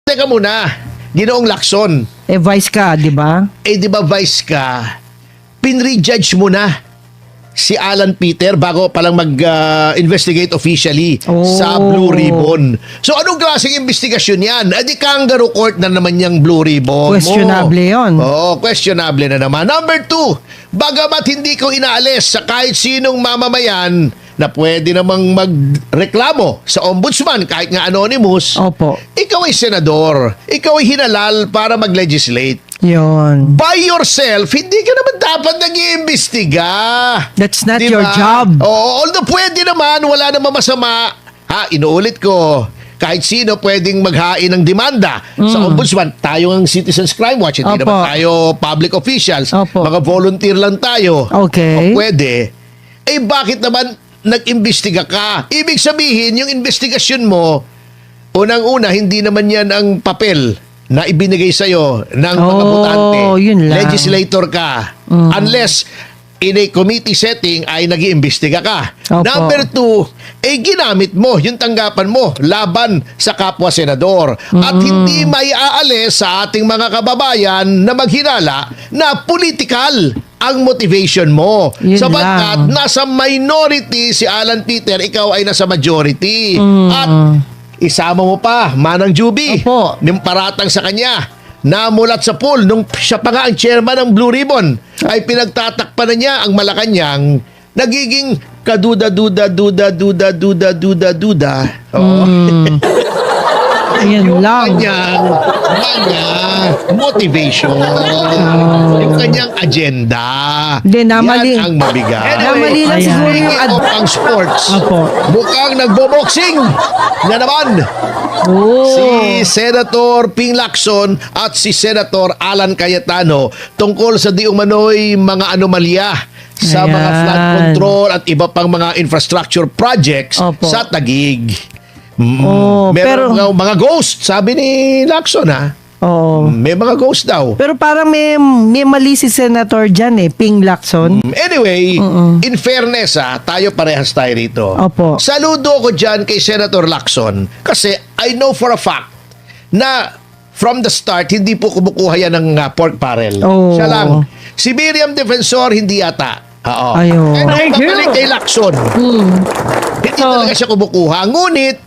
teka muna. Ginoong Lacson. Vice ka, di ba? Di ba vice ka? Pinrejudge mo na si Alan Peter bago palang mag-investigate officially sa Blue Ribbon. So anong klaseng investigasyon yan? Di kangaroo court na naman yung Blue Ribbon. Questionable yun. Oo, questionable na naman. Number 2, bagamat hindi ko inaalis sa kahit sinong mamamayan na pwede namang magreklamo sa ombudsman kahit nga anonymous, Opo. ikaw ay senador. Ikaw ay hinalal para mag-legislate. Yun. By yourself, hindi ka naman dapat nag-iimbestiga. That's not Diba? your job. Oo, although pwede naman, wala namang masama. Inuulit ko, kahit sino pwedeng maghain ng demanda sa ombudsman. Tayo ang Citizens Crime Watch, hindi Opo. naman tayo public officials. Opo. Mga volunteer lang tayo. Okay. O pwede. Bakit naman nag-imbestiga ka? Ibig sabihin, yung investigasyon mo, unang-una, hindi naman yan ang papel na ibinigay sa'yo ng mga botante. Yun lang. Legislator ka. Unless in a committee setting ay nag-iimbestiga ka. Opo. Number 2, ginamit mo yung tanggapan mo laban sa kapwa senador. At hindi may aalis sa ating mga kababayan na maghinala na political ang motivation mo. Yun Sapagkat lang. nasa minority si Alan Peter, ikaw ay nasa majority. At isama mo pa, Manang Juby, Opo. yung paratang sa kanya, namulat sa pool nung siya pa nga ang chairman ng Blue Ribbon, ay pinagtatakpan na niya ang Malacanang, nagiging kaduda-duda. Oo. Yun lang. Kanyang motivation. Yung kanyang agenda. Hindi, namali. Yan ang mabigat. Namali lang Ayan. siguro yung Speaking of ang sports, Opo. mukhang nagbo-boxing na naman si Senator Ping Lacson at si Senator Alan Cayetano tungkol sa di umano'y mga anomalya sa Ayan. mga flood control at iba pang mga infrastructure projects Opo. sa Taguig. pero Meron mga ghost, sabi ni Lacson May mga ghost daw. Pero parang may mali si Senator dyan Ping Lacson. Anyway, in fairness tayo parehas tayo rito. Opo. Saludo ko dyan kay Senator Lacson kasi I know for a fact na from the start, hindi po kumukuha yan ng pork barrel. Oh. Siya lang. Si Miriam Defensor, hindi yata. Oo. Ayun. Babalik kay Lacson. Hindi talaga siya kumukuha. Ngunit,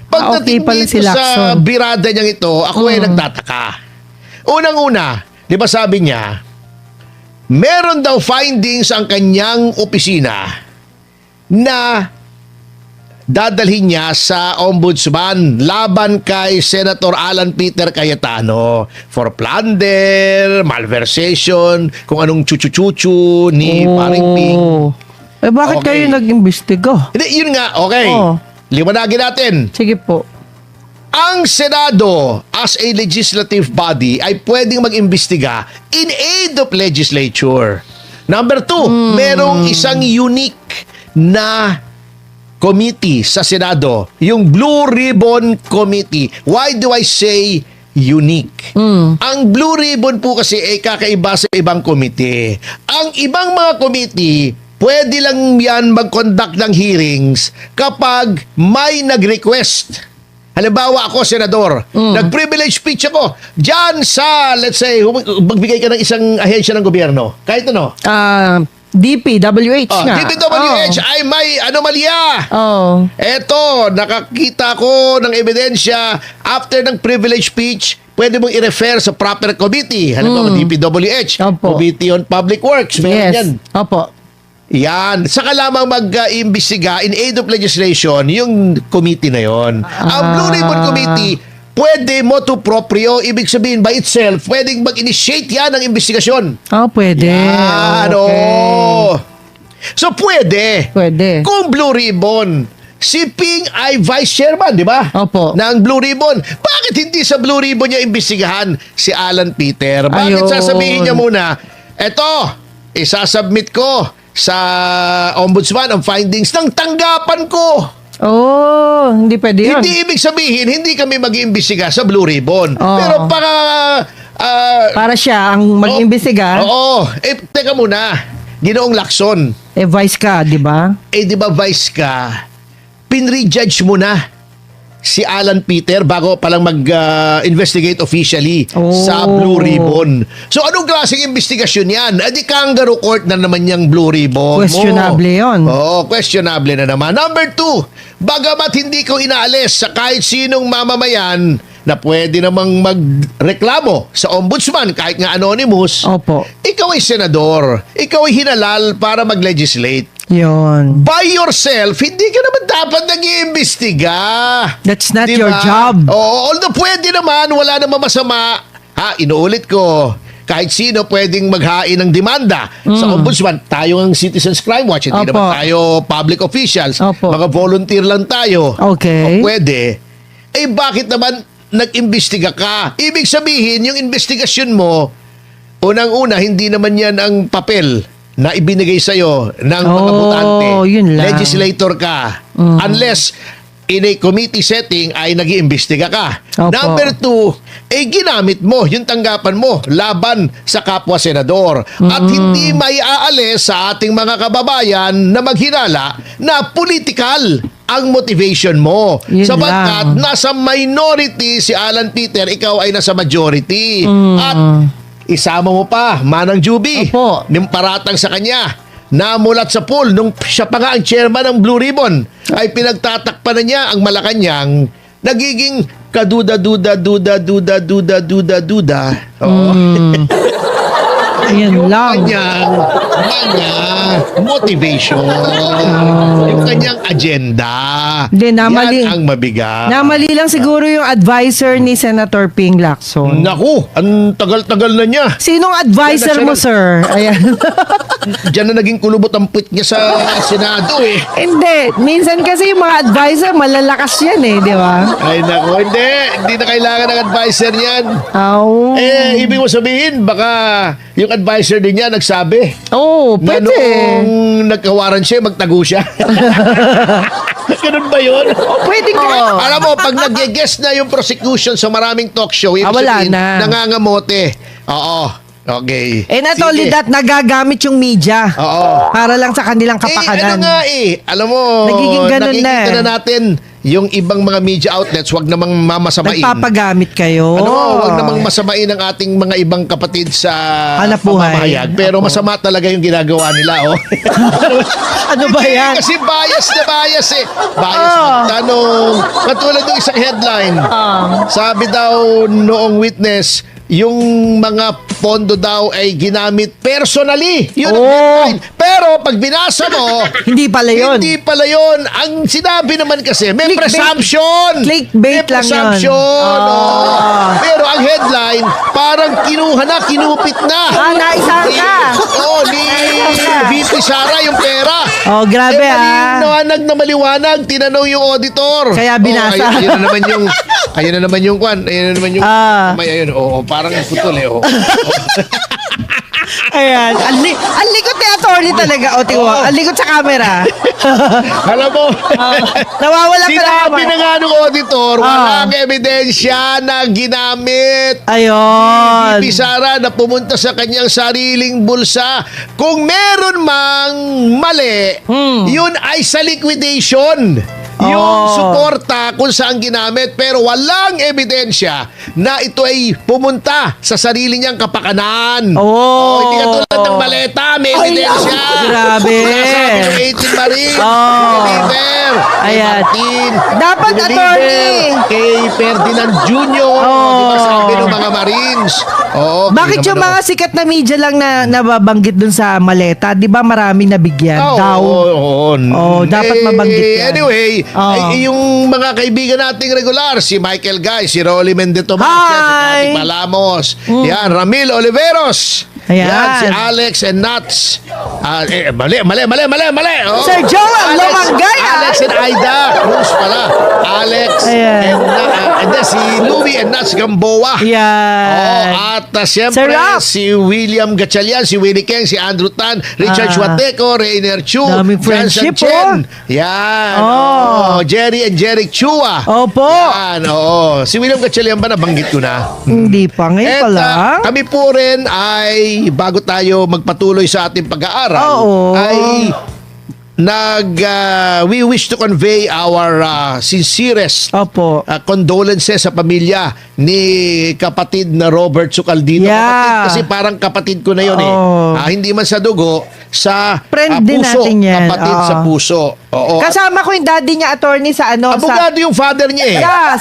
pagdating Okay pala dito si sa Lacson. birada niyang ito, ako ay nagtataka. Unang-una, di ba sabi niya, meron daw findings ang kanyang opisina na dadalhin niya sa ombudsman laban kay Senator Alan Peter Cayetano for plunder, malversation, kung anong chuchu-chuchu ni Paring Ping. Bakit Okay. kayo nag-imbestiga? Hindi, yun nga, okay. Liwanagin natin. Sige po. Ang Senado as a legislative body ay pwedeng mag-imbestiga in aid of legislature. Number 2, merong isang unique na committee sa Senado, yung Blue Ribbon Committee. Why do I say unique? Ang Blue Ribbon po kasi ay kakaiba sa ibang committee. Ang ibang mga committee, pwede lang yan mag-conduct ng hearings kapag may nag-request. Halimbawa ako, senador, nag-privilege speech ako dyan sa, let's say, magbigay ka ng isang ahensya ng gobyerno. Kahit ano. DPWH nga. DPWH ay may anomalya. Oh. Eto, nakakita ko ng ebidensya after ng privilege speech, pwede mong i-refer sa proper committee. Halimbawa, DPWH, Opo. Committee on Public Works. Meron yan. Opo. Yan. Saka lamang mag-imbestiga in aid of legislation yung committee na yon. Ang Blue Ribbon Committee, pwede motu proprio, ibig sabihin by itself, pwedeng mag-initiate yan ng investigasyon. Pwede. Yan, Okay. So, pwede. Pwede. Kung Blue Ribbon, si Ping ay vice chairman, di ba? Opo. Ng Blue Ribbon. Bakit hindi sa Blue Ribbon niya imbestigahan si Alan Peter? Bakit Ayun. sasabihin niya muna, eto, isasubmit ko sa ombudsman ang findings ng tanggapan ko. Hindi pwede yun. Hindi ibig sabihin, hindi kami mag-iimbestiga sa Blue Ribbon. Oo. Pero Para siya ang mag-imbestiga. Oo. Teka muna. Ginoong Lacson. Vice ka, di ba? Di ba vice ka? Pinrejudge mo na si Alan Peter bago palang mag-investigate officially Oh. sa Blue Ribbon. So anong klaseng investigasyon yan? Di kangaroo court na naman yung Blue Ribbon. Questionable yun. Oo, questionable na naman. Number 2, bagamat hindi ko inaalis sa kahit sinong mamamayan na pwede namang magreklamo sa ombudsman kahit nga anonymous, Opo. ikaw ay senador. Ikaw ay hinalal para mag-legislate. Yun. By yourself, hindi ka naman dapat nag-iimbestiga. That's not Diba? your job. Oo, although pwede naman, wala namang masama. Inuulit ko, kahit sino pwedeng maghain ng demanda sa ombudsman. Tayo ang Citizens Crime Watch, hindi Opo. naman tayo public officials. Opo. Mga volunteer lang tayo. Okay. O pwede. Bakit naman nag-imbestiga ka? Ibig sabihin, yung investigasyon mo, unang-una, hindi naman yan ang papel na ibinigay sa'yo ng mga botante. Yun lang. Legislator ka. Unless in a committee setting ay nag-iimbestiga ka. Opo. Number 2, ginamit mo yung tanggapan mo laban sa kapwa senador. At hindi may aalis sa ating mga kababayan na maghinala na political ang motivation mo. Yun Sabagkat lang. nasa minority si Alan Peter, ikaw ay nasa majority. At isama mo pa, Manang Juby, Opo. yung paratang sa kanya, namulat sa pool nung siya pa nga ang chairman ng Blue Ribbon, ay pinagtatakpan na niya ang Malacanang, nagiging kaduda-duda. Oo. Ayun lang. Kanyang motivation. Yung kanyang agenda. Hindi, namali. Yan ang mabigat. Namali lang siguro yung advisor ni Senator Ping Lacson. Naku, ang tagal-tagal na niya. Sinong advisor Yan na mo, siya sir? Ayan. Diyan na naging kulubot ang puwit niya sa Senado eh. Hindi. Minsan kasi yung mga advisor, malalakas yan eh, di ba? Ay naku, hindi na kailangan ng advisor niyan. Oh. Ibig mo sabihin, baka yung advisor din niya nagsabi Oh, na pwede. nung nagkawaran siya, magtago siya. Ganun ba yun? Pwede ka. Alam mo, pag nag-guest na yung prosecution sa maraming talk show, ibig Wala sabihin, na. nangangamote. Oo. Okay. And not only Sige. that, nagagamit yung media. Oo. Para lang sa kanilang kapakanan. Ano nga alam mo, Nagiging ganun nakikita na. na natin yung ibang mga media outlets, wag namang mamasamain. Nagpapagamit kayo. Wag namang masamain ang ating mga ibang kapatid sa Hanap buhay. pamamahayag. Pero Opo. masama talaga yung ginagawa nila, oh. Ano ba yan? Kasi bias na bias eh. Bias magtanong. Katulad ng isang headline. Sabi daw noong witness, yung mga pondo daw ay ginamit personally. Yun ang headline. Pero pag binasa mo, Hindi pala yun. hindi pala yun. Ang sinabi naman kasi, may Clickbait. presumption. Clickbait may lang yun. presumption. Oh. Pero ang headline, parang kinuha na, kinupit na. Naisahan ka. Ni VP Sara yung pera. Oh, grabe maliwanag na maliwanag, tinanong yung auditor. Kaya binasa. Ayun na naman yung, ayun na naman yung kwan. Ayun na naman yung, may ayun. Parang putol eh. Ayan. Ang likot ni attorney talaga. O, tingwa. Ang likot sa camera. Alam mo, Nawawala ka na sinabi naman. na nga ng auditor, walang ebidensya na ginamit Ayun. ni Sara na pumunta sa kanyang sariling bulsa. Kung meron mang mali, yun ay sa liquidation. Yung suporta kung saan ginamit, pero walang ebidensya na ito ay pumunta sa sarili niyang kapakanan. Hindi katulad ng maleta, may ebidensya. Grabe. Sinasabi ng 18 Marines, deliver. Ayan. Martin, Dapat, deliver attorney. kay Ferdinand Jr. Di ba sabi ng mga Marines? Bakit yung mga sikat na media lang na nababanggit dun sa maleta? Di ba maraming nabigyan? daw. Dapat mabanggit yan. Anyway, ay, yung mga kaibigan nating regular, si Michael Guy, si Rolly Mendetomas, si Cathy Palamos, yan, Ramil Oliveros, Ayan. yan, si Alex and Nats. Mali. Oh. Sir Joel Lomangay, Alex and Aida Cruz pala. Alex Ayan. and then si Louie and Nats Gamboa. Yan. At siyempre, Sir Rap. si William Gatchalian, si Willie Keng, si Andrew Tan, Richard Chuateco, Rainer Chu, Daming friendship, Chen. Yan. Jerry and Jeric Chua. Opo. Yan, Si William Gatchalian ba nabanggit ko na? Hindi pa. Ngayon At pa lang. kami po rin ay bago tayo magpatuloy sa ating pag-aaral, Oo. ay we wish to convey our sincerest Opo. condolences sa pamilya ni kapatid na Robert Sucaldito. Yeah. Kapatid kasi parang kapatid ko na yun Oo. hindi man sa dugo, sa Friend din puso. natin yan. Kapatid Oo. sa puso. Oo. Kasama ko yung daddy niya, attorney sa Abogado yung father niya eh. Yeah,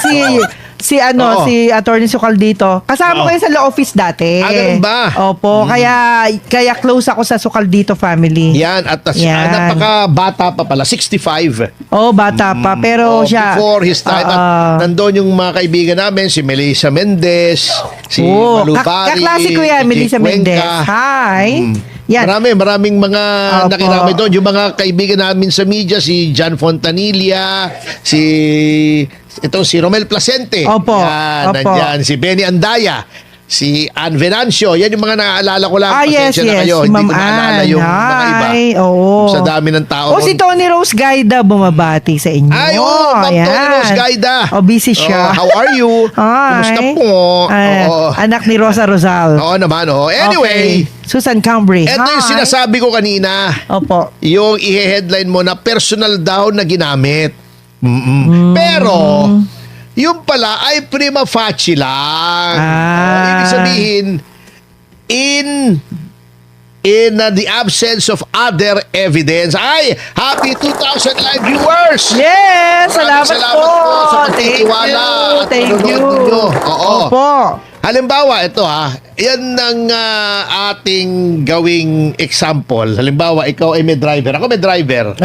Oo. si Attorney Sucaldito. Kasama ko yun sa law office dati. Ganun ba? Opo, kaya close ako sa Sucaldito family. Yan, at Yan. napaka-bata pa pala, 65. Oh, bata pa, pero siya Before his time. At nandoon yung mga kaibigan namin, si Melissa Mendez, si Malupari, kaklase ko yan, Melissa Cuenca. Mendez. Hi. Yan. Maraming mga Opo. nakiramay doon. Yung mga kaibigan namin sa media, si John Fontanilla, si Romel Placente. Opo. Yan, Opo. nandyan. Si Benny Andaya. Si Ann Venancio. Yan yung mga naaalala ko lang. Yes, Pasensya na kayo. si Hindi Ma'am ko naalala yung mga iba. Hi. Oo. Sa dami ng tao. Si Tony Rose Gaida bumabati sa inyo. Ay, Ma'am Ayan. Tony Rose Gaida. Busy siya. How are you? Hi. Kumusta po? Oo. Anak ni Rosa Rosal. Oo naman, Anyway, Okay. Susan Cambry. eto yung Hi. sinasabi ko kanina. Opo. Yung i-headline mo na personal daw na ginamit. Pero, yung pala ay prima facie lang. Ibig sabihin, in the absence of other evidence. Ay, happy 2,000 live viewers! Yes! Maraming Salamat po! sa pagtitiwala at Thank you! panonood ninyo. Oo. Opo. Halimbawa, ito yan ang ating gawing example. Halimbawa, ikaw ay may driver. Ako may driver.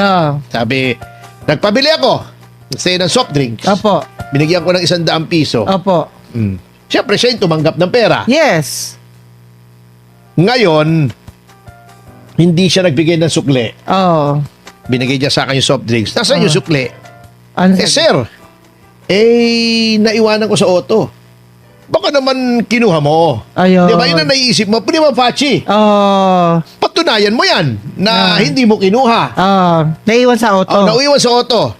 Sabi, nagpabili ako say ng soft drinks. Opo. Binigyan ko ng 100 piso. Opo. Siyempre, siya yung tumanggap ng pera. Yes. Ngayon, hindi siya nagbigay ng sukle. Oh. Binigay niya sa akin yung soft drinks. Nasaan yung sukle? Ano Sir, naiwanan ko sa auto. Baka naman kinuha mo. Ayun. Di ba yun ang naiisip mo? Prima facie. Oh. Patunayan mo yan na hindi mo kinuha. Naiwan sa auto. Nauiwan sa auto.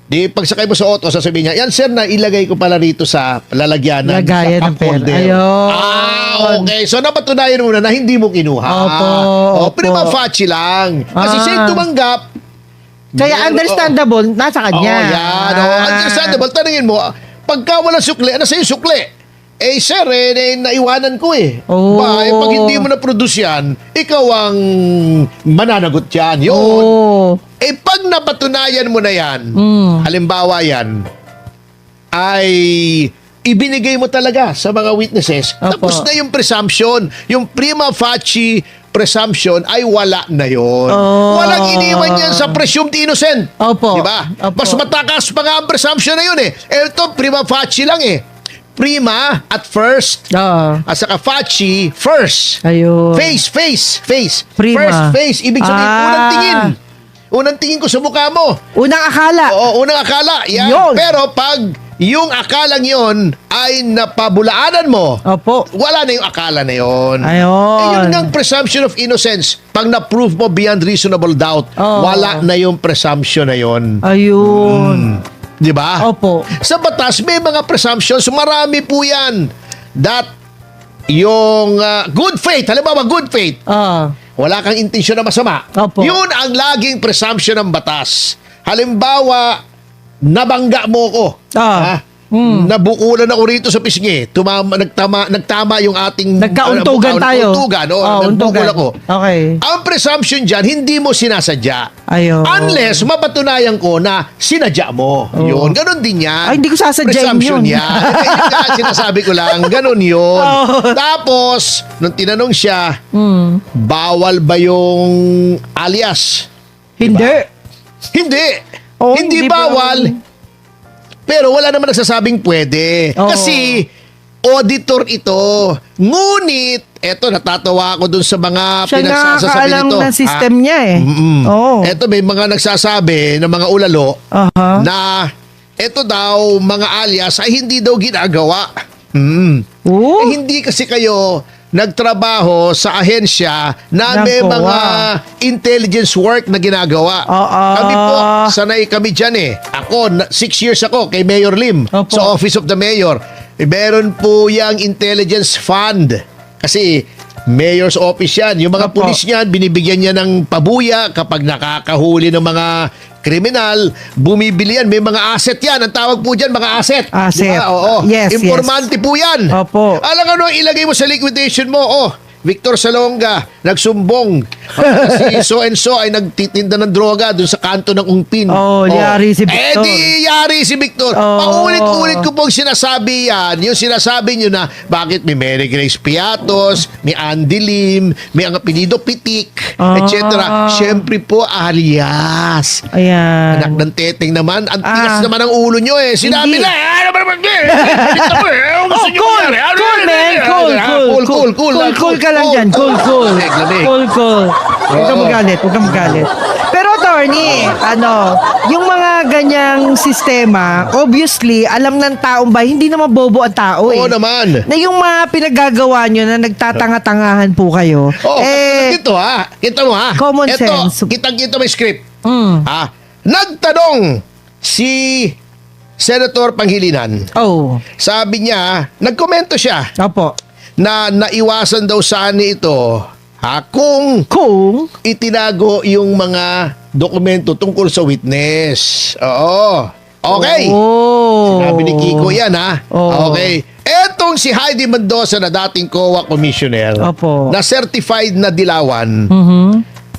Di pagsakay mo sa auto, sasabihin niya, yan sir, na ilagay ko pala rito sa lalagyanan Lagayan sa ng pera. cup holder. Ayun. Okay. So napatunayan mo na hindi mo kinuha. Opo, opo. Prima facie lang. Kasi siya yung tumanggap. Kaya understandable, nasa kanya. yan. Understandable. Tanungin mo, pagka walang sukle, ano sa'yo sukle? Sir, naiwanan ko Oh. Pag hindi mo na-produce yan, ikaw ang mananagot yan. Yun. Oh. Pag napatunayan mo na yan, halimbawa yan, ay ibinigay mo talaga sa mga witnesses. Opo. Tapos na yung presumption. Yung prima facie presumption ay wala na yon. Oh. Walang iniwan yan sa presumed innocent. Opo. Diba? Opo. Mas matakas pa nga ang presumption na yun Ito, prima facie lang Prima at first. At saka facie, first. Ayun. Face. Prima. First face. Ibig sabihin, unang tingin. Unang tingin ko sa mukha mo. Unang akala. Oo, unang akala. Yan. Yun. Pero pag yung akalang yon ay napabulaanan mo, Opo. wala na yung akala na yon. Ayun. Yun ang presumption of innocence. Pag na-prove mo beyond reasonable doubt, wala na yung presumption na yon. Ayun. Di ba? Opo. Sa batas, may mga presumptions. Marami po yan. That yung good faith, halimbawa good faith, wala kang intensyon na masama. Opo. Yun ang laging presumption ng batas. Halimbawa, nabangga mo ko. Nabukulan ako rito sa pisngi. Nagtama yung ating Nagkauntugan tayo. Nagbukol ako. Okay. Ang presumption dyan, hindi mo sinasadya. Ayun. Unless mapatunayan ko na sinadya mo. Yun, ganun din yan. Ay, hindi ko sasadyain Presumption yun. yan. Yun nga, sinasabi ko lang, ganun yun. Tapos, nung tinanong siya, bawal ba yung alias? Hindi. Hindi. Oo, Hindi hindi bawal. Pero wala naman nagsasabing pwede. Oo. Kasi auditor ito. Ngunit, eto natatawa ako dun sa mga Siya pinagsasasabi nakakaalam nito. ng system niya Oo. Eto may mga nagsasabi ng mga ulalo Aha. na eto daw mga alias ay hindi daw ginagawa. Oo. Hindi kasi kayo nagtrabaho sa ahensya na may Nako, mga intelligence work na ginagawa. Kami po, sanay kami dyan Ako, 6 years ako kay Mayor Lim Opo. sa Office of the Mayor. Meron po yung intelligence fund. Kasi mayor's office yan. Yung mga Opo. pulis niyan, binibigyan niya ng pabuya kapag nakakahuli ng mga kriminal, bumibili yan. May mga asset yan. Ang tawag po dyan, mga asset. Asset. Diba? Oo. Yes, Informante po yan. Opo. Alam ano, ilagay mo sa liquidation mo, Victor Salonga, nagsumbong. Si so and so ay nagtitinda ng droga dun sa kanto ng Ungpin. Yari si Victor. Yari si Victor. Paulit-ulit ko pong sinasabi yan. Yung sinasabi nyo na bakit may Mary Grace Piatos, may Andy Lim, may ang apelido Pitik, etc. Siyempre po, alias. Ayan. Anak ng teteng naman. Ang tigas naman ang ulo nyo Sinabi Hindi. na, ano ba naman gusto nyo Cool, mangyari? cool, man. Cool ka lang dyan. Cool. Lamig. Cool. Huwag kang magalit. Pero, attorney, yung mga ganyang sistema, obviously, alam ng taong bayan, hindi naman bobo ang tao Oo naman. Na yung mga pinaggagawa nyo na nagtatanga-tangahan po kayo, Ito kita mo Common ito, sense. Kitang-kita may script. mm, Nagtanong si Senator Panghilinan. Sabi niya, nagkomento siya Opo. na naiwasan daw sana ito kung Kung, itinago yung mga dokumento tungkol sa witness. Oo. Okay. Sabi ni Kiko yan Okay. Etong si Heidi Mendoza na dating COA commissioner Opo. na certified na dilawan,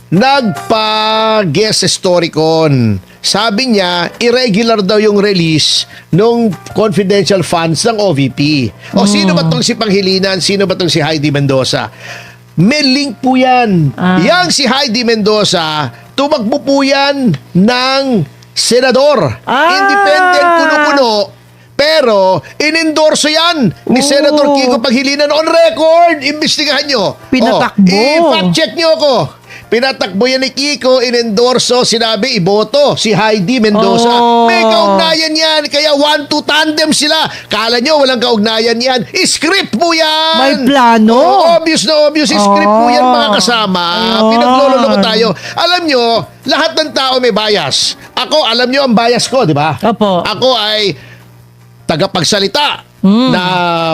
nagpa-guest storicon. Sabi niya, irregular daw yung release ng confidential funds ng OVP. Sino ba tong si Panghilinan? Sino ba tong si Heidi Mendoza? May link po yan. Yang si Heidi Mendoza, tumakbo po yan ng senador. Independent kuno-kuno. Pero, inendorso yan ni Senator Kiko Panghilinan on record. Imbestigahan nyo. Pinatakbo. I-fact check nyo ako. Pinatakbo yan ni Kiko, inendorso, sinabi, iboto si Heidi Mendoza. May kaugnayan yan, kaya 1-2 tandem sila. Kala nyo, walang kaugnayan yan. Script po yan. May plano. Obvious na obvious. Script po yan, mga kasama. Pinagloloko tayo. Alam nyo, lahat ng tao may bias. Ako, alam nyo ang bias ko, di ba? Opo. Ako ay tagapagsalita na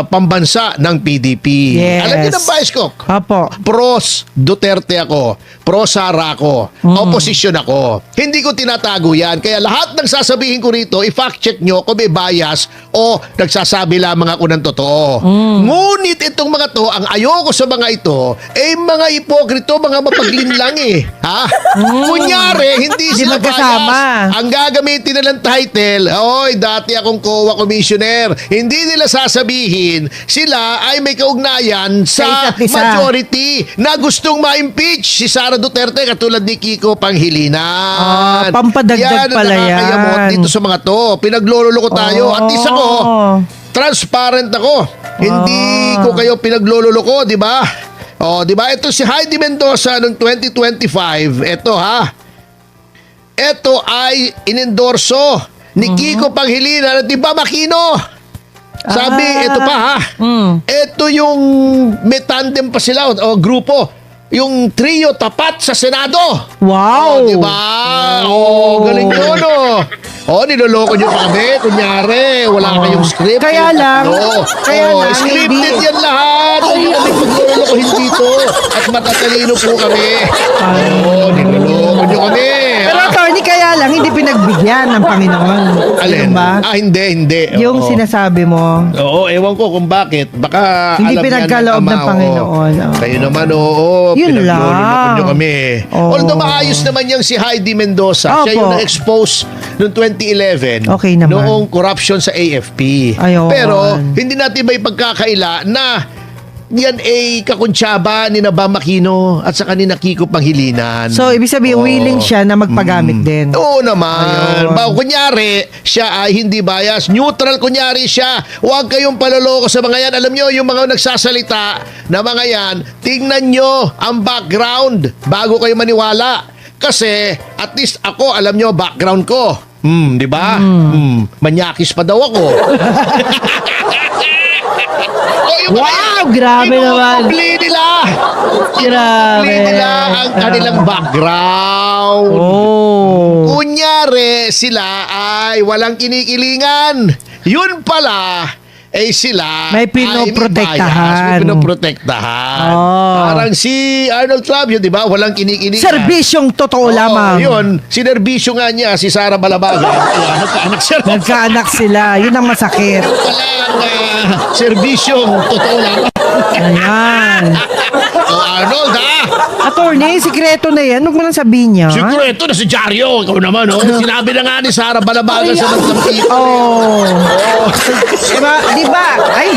pambansa ng PDP. Yes. Alam niyo ng bias ko? Opo. Pros Duterte ako. Pro Sara ako. Opposition ako. Hindi ko tinatago yan. Kaya lahat ng sasabihin ko rito, i-fact check nyo kung may bias o nagsasabi lamang ako ng totoo. Ngunit itong mga to, ang ayoko sa mga ito, mga ipokrito, mga mapaglinlang Kunyari, hindi sila magkasama. bias. Ang gagamitin nilang title, dati akong COA commissioner. Hindi nila sasabihin, sila ay may kaugnayan sa isa't isa. majority na gustong ma-impeach si Sara Duterte katulad ni Kiko Panghilinan. Pampadagdag pala yan. Nakakayamot dito sa mga to. Pinagloloko tayo. At isa ko, transparent ako. Hindi ko kayo pinagloloko, di ba? Di ba? Ito si Heidi Mendoza noong 2025. Ito ay inendorso ni Kiko Panghilinan at di ba Makino? Sabi, ito pa Ito yung may tandem pa sila o grupo. Yung trio tapat sa Senado. Wow. Di ba? Galing yun niloloko nyo kami. Kunyari, wala kayong script. Kaya lang, scripted hindi. yan lahat. Hindi kami paglolokohin dito. At matatalino po kami. Niloloko nyo kami. Pero attorney, kaya lang, hindi pinagbigyan ng Panginoon. Alin? Ba? Hindi. Yung sinasabi mo. Ewan ko kung bakit. Baka Hindi alam pinagkaloob yan ng Panginoon. Kayo naman, Yun pinagloloko nyo lang. kami. Although maayos naman yung si Heidi Mendoza. Siya Opo. yung na-expose noong 2011 Okay naman. noong corruption sa AFP. Ayun. Pero hindi natin may pagkakaila na yan ay kakuntsaba ni Bam Aquino at sa kanina Kiko Panghilinan. So, ibig sabihin, willing siya na magpagamit din. Oo naman. Ayun. Kunyari, siya ay hindi bias. Neutral kunyari siya. Huwag kayong paloloko sa mga yan. Alam nyo, yung mga nagsasalita na mga yan, tingnan nyo ang background bago kayo maniwala. Kasi, at least ako, alam nyo, background ko. Di ba? Manyakis pa daw ako. Wow, grabe naman. Inukubli nila. Grabe. Inukubli nila ang kanilang background. Kunyari, sila ay walang kinikilingan. Yun pala, sila May pinoprotektahan. may pinoprotektahan. Oh. Parang si Arnold Clavio, di ba? Walang kinikinigan. Serbisyong totoo lamang. Yun. Sinerbisyo nga niya, si Sara Balabagan. Nagkaanak siya. Nagkaanak sila. Yun ang masakit. Walang serbisyong totoo lamang. Ayan. Arnold, ha? Attorney, sikreto na yan. Huwag mo nang sabihin niya. Siguro ito na si Jaryo. Ikaw naman, oh. Sinabi na nga ni Sara Balabagan sa nagtampi. Oh. Diba? Ay.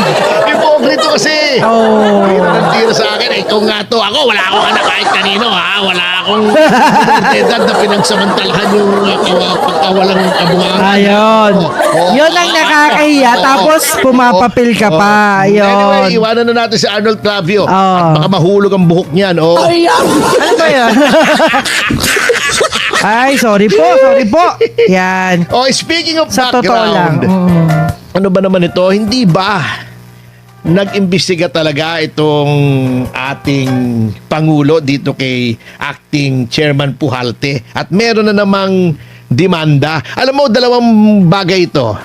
Hipokrito kasi. Oh. Tira sa akin, ikaw nga to. Ako, wala akong anak kahit kanino, ha? Wala akong edad na pinagsamantalahan yung pagkawalang kabungangan. Ayun. Yun ang nakakahiya. Tapos pumapapil ka pa. Anyway, Ayun. iwanan na natin si Arnold Clavio. Oh. At baka mahulog ang buhok niyan. Oh. Ano ba yan? Ay, sorry po. Yan. Oh, speaking of Sa totoo lang. background, ano ba naman ito? Hindi ba nag-imbestiga talaga itong ating Pangulo dito kay Acting Chairman Pujalte at meron na namang demanda. Alam mo, dalawang bagay ito.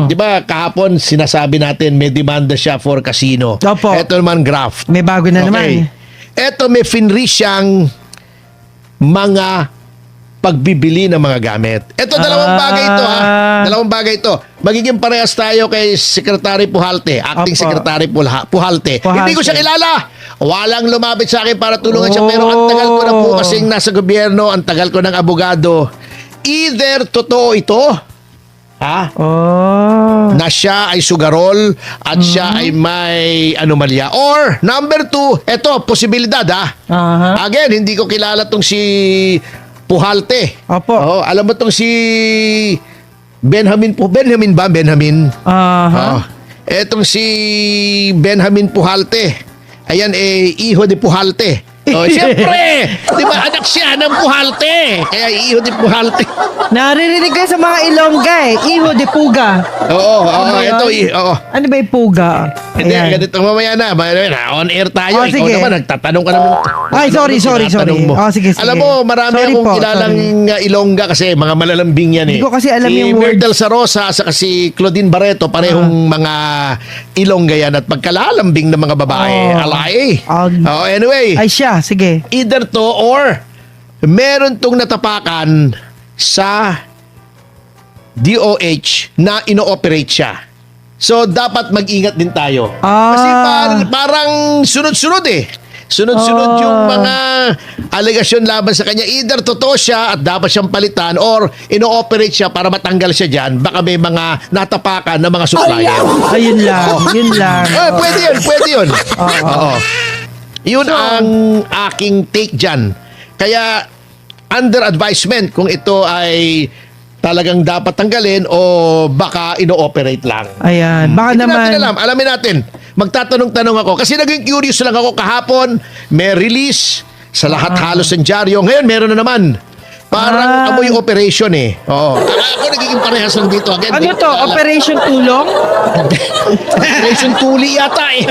Di ba kahapon sinasabi natin may demanda siya for casino. Opo. Ito naman graft. May bago na naman. Ito may finri siyang mga pagbibili ng mga gamit. Ito, dalawang bagay ito, ha? Dalawang bagay ito. Magiging parehas tayo kay Secretary Pujalte, Acting Opo. Secretary Pujalte. Pujalte. Hindi ko siya kilala. Walang lumapit sa akin para tulungan siya. Pero ang tagal ko na po kasing nasa gobyerno, ang tagal ko ng abogado. Either totoo ito, ha? Oh. Na siya ay sugarol at siya ay may anomalya. Or, number 2, eto, posibilidad, ha? Aha. Again, hindi ko kilala tong si Pujalte. Opo. Oh, alam mo tong si Benjamin ba? Benjamin. Aha. Oh. Etong si Benjamin Pujalte. Ayan, iho de Pujalte. Oh, siyempre, di ba anak siya ng Pujalte? Kaya iho de Pujalte. Naririnig ko sa mga Ilongga Iho de Puga. Oo, Ano ito, yun? oo. Ano ba yung Puga? Hindi, Ayan. ganito mamaya na. On air tayo. Oh, Ikaw sige. naman, nagtatanong ka naman. Ay, sorry. Tinatanong mo. Oh, sige. Alam mo, marami Sorry akong po, kilalang Ilongga kasi mga malalambing yan eh. Hindi ko kasi alam si yung words. Myrtle Sarosa sa si Claudine Barreto, parehong mga Ilongga yan at pagkalalambing ng mga babae. Oh. Alay. Oh. Anyway, Ay siya, sige. either to or meron tong natapakan sa DOH na ino-operate siya. So, dapat mag-ingat din tayo. Kasi parang sunod-sunod eh. Sunod-sunod yung mga alegasyon laban sa kanya. Either totoo siya at dapat siyang palitan or ino-operate siya para matanggal siya dyan. Baka may mga natapakan na mga supplier. Ayun lang. Yun lang. Pwede yun. Oo. Yun ang aking take dyan. Kaya, under advisement kung ito ay talagang dapat tanggalin o baka ino-operate lang. Ayan. Baka Hindi naman. natin alam. Alamin natin. Magtatanong-tanong ako. Kasi naging curious lang ako kahapon. May release sa lahat halos ng dyaryo. Ngayon, meron na naman. Parang amoy operation eh. Oo. Ako nagiging parehas lang dito. Again, Ano to? Operation Tulong? Operation Tuli yata eh.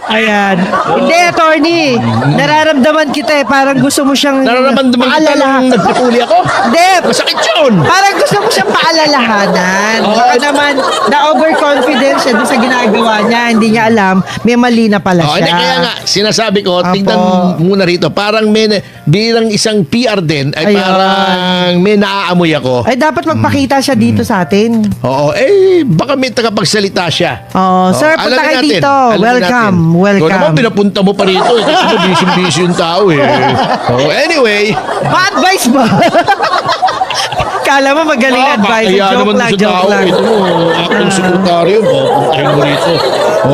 Ayan. Hindi, attorney. Nararamdaman kita eh. Parang gusto mo siyang Nararamdaman kita nung nagpatuli ako. Hindi. Masakit yun. Parang gusto mo siyang paalalahanan. Baka naman, na-overconfident siya doon sa ginagawa niya. Hindi niya alam, may mali na pala Oh, siya. hindi, kaya nga, sinasabi ko, Apo. tingnan muna rito. Parang bilang isang PR din, ay Ayun. parang may naaamoy ako. Ay, dapat magpakita siya dito sa atin. Oo, baka may tagapagsalita siya. Oh, sir, punta alamin kayo natin, dito. alamin Welcome. natin. Ikaw naman, Welcome. pinapunta mo pa rito. Kasi mo, busy-busy yung tao eh. Oh, anyway. Pa-advise ba? Kala mo magaling advice. Kaya naman sa Joke tao, lang. ito mo, acting sekretaryo, pupuntahin mo rito.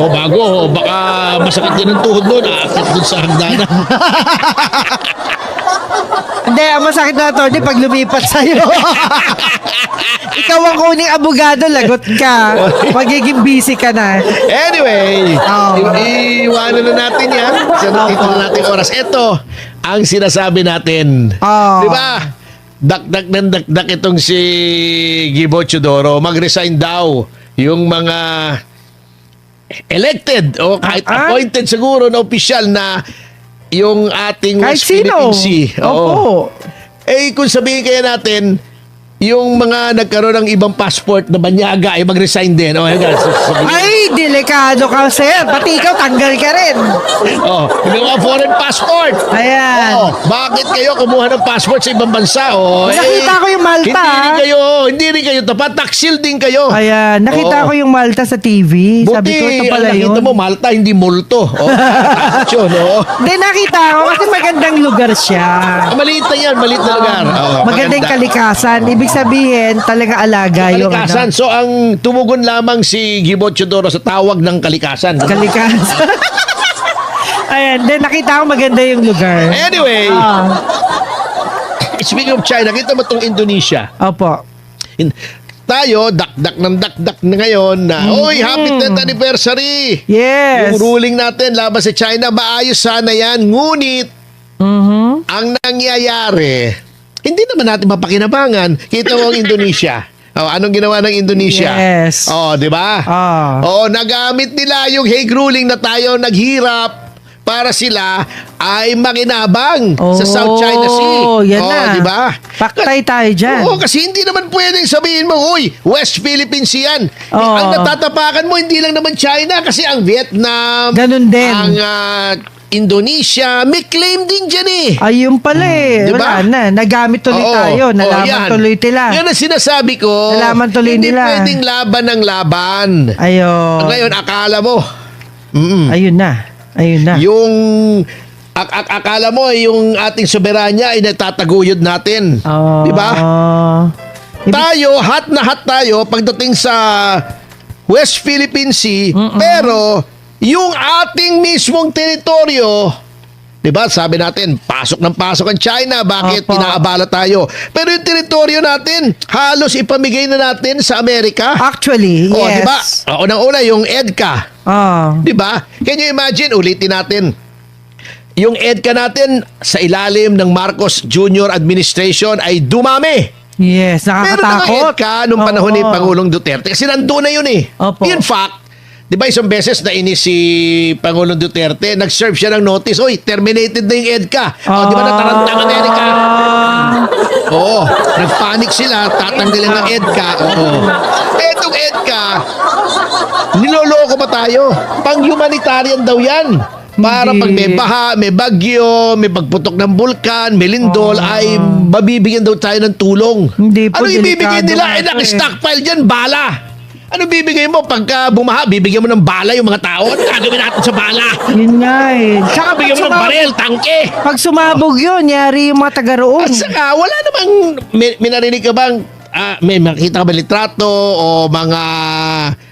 Bago, baka masakit din ang tuhod mo, naakit dun sa hagdanan. Hindi, ang masakit na to, pag lumipat sa'yo. Ikaw ang kuning abogado, lagot ka. Magiging busy ka na. Anyway, Oh. iwanan na natin yan. Sa dito na natin oras. Ito, ang sinasabi natin. Oh. Di ba? Dakdak ng dakdak itong si Gibo Chodoro. Mag-resign daw yung mga elected o kahit appointed siguro na opisyal na yung ating Kahit West Philippine sino. Sea. Oo. Opo. Kung sabihin kaya natin, yung mga nagkaroon ng ibang passport na banyaga ay mag-resign din. Oh, yan. Ay, delikado ka, sir. Pati ikaw, tanggal ka rin. Oh, yung mga foreign passport. Ayan. Oh, bakit kayo kumuha ng passport sa ibang bansa? Oh, Nakita ko yung Malta, Hindi rin kayo tapat. Taksil din kayo. Ayan, nakita ko yung Malta sa TV. Buti, Sabi ko, ito pala yun. nakita mo, Malta, hindi multo. Oh, yun, oh. Hindi, nakita ko kasi magandang lugar siya. Maliit na yan, maliit na lugar. Oh, Magandang maganda. kalikasan. Ibig sabihin, talaga alaga yung Kalikasan. ano. So, ang tumugon lamang si Gibo Chodoro sa tawag ng kalikasan. Kalikasan. Ayan, then nakita ko maganda yung lugar. Anyway, Ah, speaking of China, kita mo itong Indonesia. opo. Tayo, dakdak ng dakdak na ngayon na, oy, happy 10th anniversary! Yes. Yung ruling natin laban sa China, maayos sana yan. Ngunit, Mhm. ang nangyayari, hindi naman natin mapakinabangan. Kita mo ang Indonesia. Oh, anong ginawa ng Indonesia? Yes. Oh, di ba? Ah. Oh, nagamit nila yung Hague ruling na tayo naghirap para sila ay makinabang sa South China Sea. Oh, yan na. Di ba? Paktay tayo dyan. Oo, kasi hindi naman pwedeng sabihin mo, uy, West Philippines yan. Oo. Ang natatapakan mo, hindi lang naman China, kasi ang Vietnam, Ganun din. ang Indonesia, may claim din dyan eh. Ayun pala eh. Diba? Wala na. Nagamit tuloy Oo. tayo. Nalaman yan. tuloy nila. Yan ang sinasabi ko. Nalaman tuloy hindi nila. pwedeng laban ng laban. Ayun. Ngayon, akala mo, Ayun na. Ayun na. yung akala mo yung ating soberanya ay natataguyod natin. Oh. Di ba? Tayo, hot na hot tayo pagdating sa West Philippine Sea, pero yung ating mismong teritoryo, 'di ba? Sabi natin, pasok ng pasok ang China, bakit Opo. pinaabala tayo? Pero yung teritoryo natin, halos ipamigay na natin sa Amerika. Actually, Oh, yes. 'di ba? Unang-una yung EDCA, Oh. 'di ba? Can you imagine, ulitin natin. Yung EDCA natin sa ilalim ng Marcos Jr. administration ay dumami. Yes, Meron na nga nakakatakot. EDCA nung panahon ni Oo. Pangulong Duterte. Kasi nandun na yun eh. Opo. In fact, di ba isang beses na inis si Pangulong Duterte, nag-serve siya ng notice, oy, terminated na yung EDCA. O, di ba nataranta ang EDCA? Oo. Nagpanik sila, tatanggalin ng EDCA. Oo. Etong EDCA, niloloko ba tayo? Pang-humanitarian daw yan. Para pag may baha, may bagyo, may pagputok ng bulkan, may lindol, ay mabibigyan daw tayo ng tulong. Hindi po, Ano ibibigay delikado nila? nga ito Naka-stockpile dyan, bala. Ano bibigay mo? Pagka bumaha, bibigyan mo ng bala yung mga tao? Ano gagawin natin sa bala? Yun nga eh. Tsaka Bigyan mo ng baril, tangke. pag sumabog yun, yari yung mga taga roon. At saka, wala namang, may narinig ka bang, may makita ka ba litrato o mga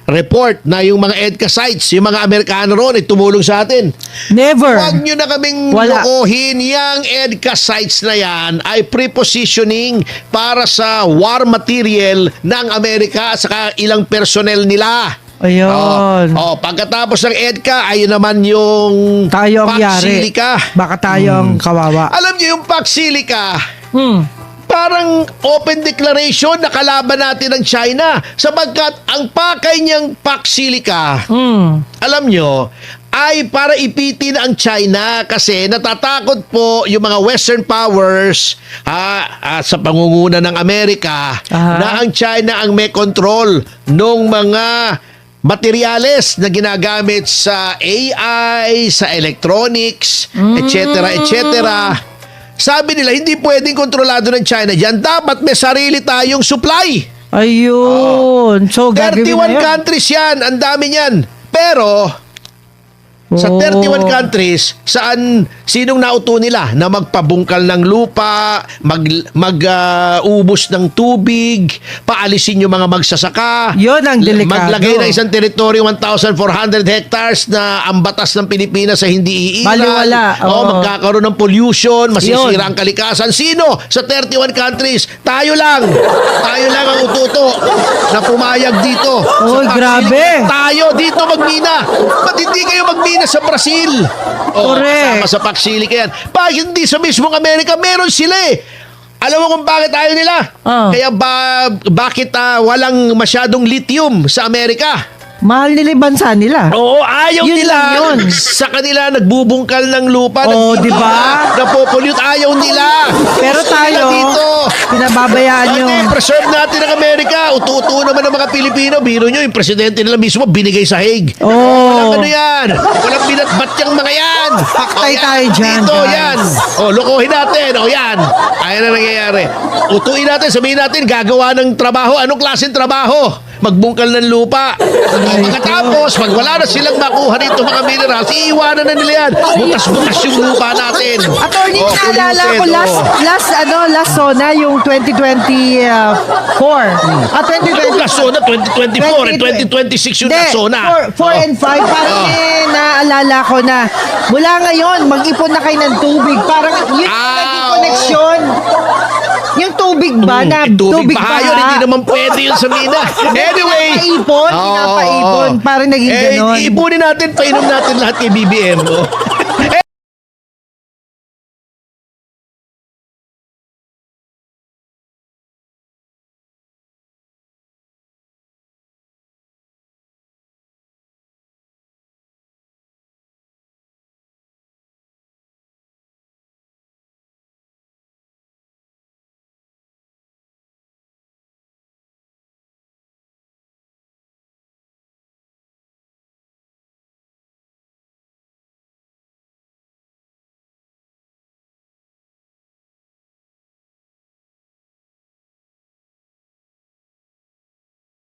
report na yung mga EDCA sites, yung mga Amerikano roon ay tumulong sa atin? Never. Huwag nyo na kaming Wala. lokohin. Yung EDCA sites na yan ay prepositioning para sa war material ng Amerika at saka ilang personnel nila. Ayun. Pagkatapos ng EDCA, ayun naman yung Tayo ang Pax yari. Silica. Baka tayo ang kawawa. Alam niyo yung Pax Silica, Hmm. parang open declaration na kalaban natin ng China sapagkat ang pakay niyang Pax Silica, Hmm. alam nyo, ay para ipitin ang China kasi natatakot po yung mga Western powers sa pangunguna ng Amerika Aha. na ang China ang may control ng mga materyales na ginagamit sa AI, sa electronics, etc. etc. Sabi nila, hindi pwedeng kontrolado ng China dyan. Dapat may sarili tayong supply. Ayun. So, gagawin 31 na yun. countries yan. Ang dami niyan. Pero, sa 31 countries, saan, sinong nauto nila na magpabungkal ng lupa, mag-ubos ng tubig, paalisin yung mga magsasaka. Yun ang delikado. Maglagay ng isang teritoryo 1,400 hectares na ang batas ng Pilipinas ay hindi iilan. Baliwala. Oo. Magkakaroon ng pollution, masisira Yun. ang kalikasan. Sino? Sa 31 countries, tayo lang. Tayo lang ang ututo na pumayag dito. Oy, Sa grabe. Pax tayo dito magmina. Ba't hindi kayo magmina sa Brazil? Correct. Kasama sa Pax Silica yan. Bakit hindi sa mismong Amerika? Meron sila eh. Alam mo kung bakit ayaw nila? Kaya bakit walang masyadong lithium sa Amerika? Mahal nila yung bansa nila. Oo, ayaw Yun nila. lang yun. Sa kanila, nagbubungkal ng lupa. Oo, di ba? Napopollute, ayaw nila. Pero Gusto tayo, nila dito. nababayaan nyo. Hindi, preserve natin ang Amerika. Utu-utu naman ng mga Pilipino. Biro nyo, yung presidente nila mismo binigay sa Hague. Oo. Walang ano yan. Walang binatbat yung mga yan. Paktay tayo dyan, Dito, guys. yan. Lukuhin natin. Yan. Ayan na nangyayari. Utuin natin, sabihin natin, gagawa ng trabaho. Anong klaseng trabaho? Magbungkal ng lupa. Pagkatapos, pag wala na silang makuha dito mga minerals, iiwanan na nila yan. Butas-butas yung lupa natin. Attorney, naalala ko polluted, last zona yung 2024. Anong last zona? 2024 and 2026 yung last zona. 4 and 5. Parang naalala ko na mula ngayon, mag-ipon na kayo ng tubig. Parang yun yung naging koneksyon. Yung tubig ba na Tubig pa baha? yun, hindi naman pwede yun sa mina. Anyway. Pinapaipon, parang naging ganon. Iipunin natin, painom natin lahat kay BBM.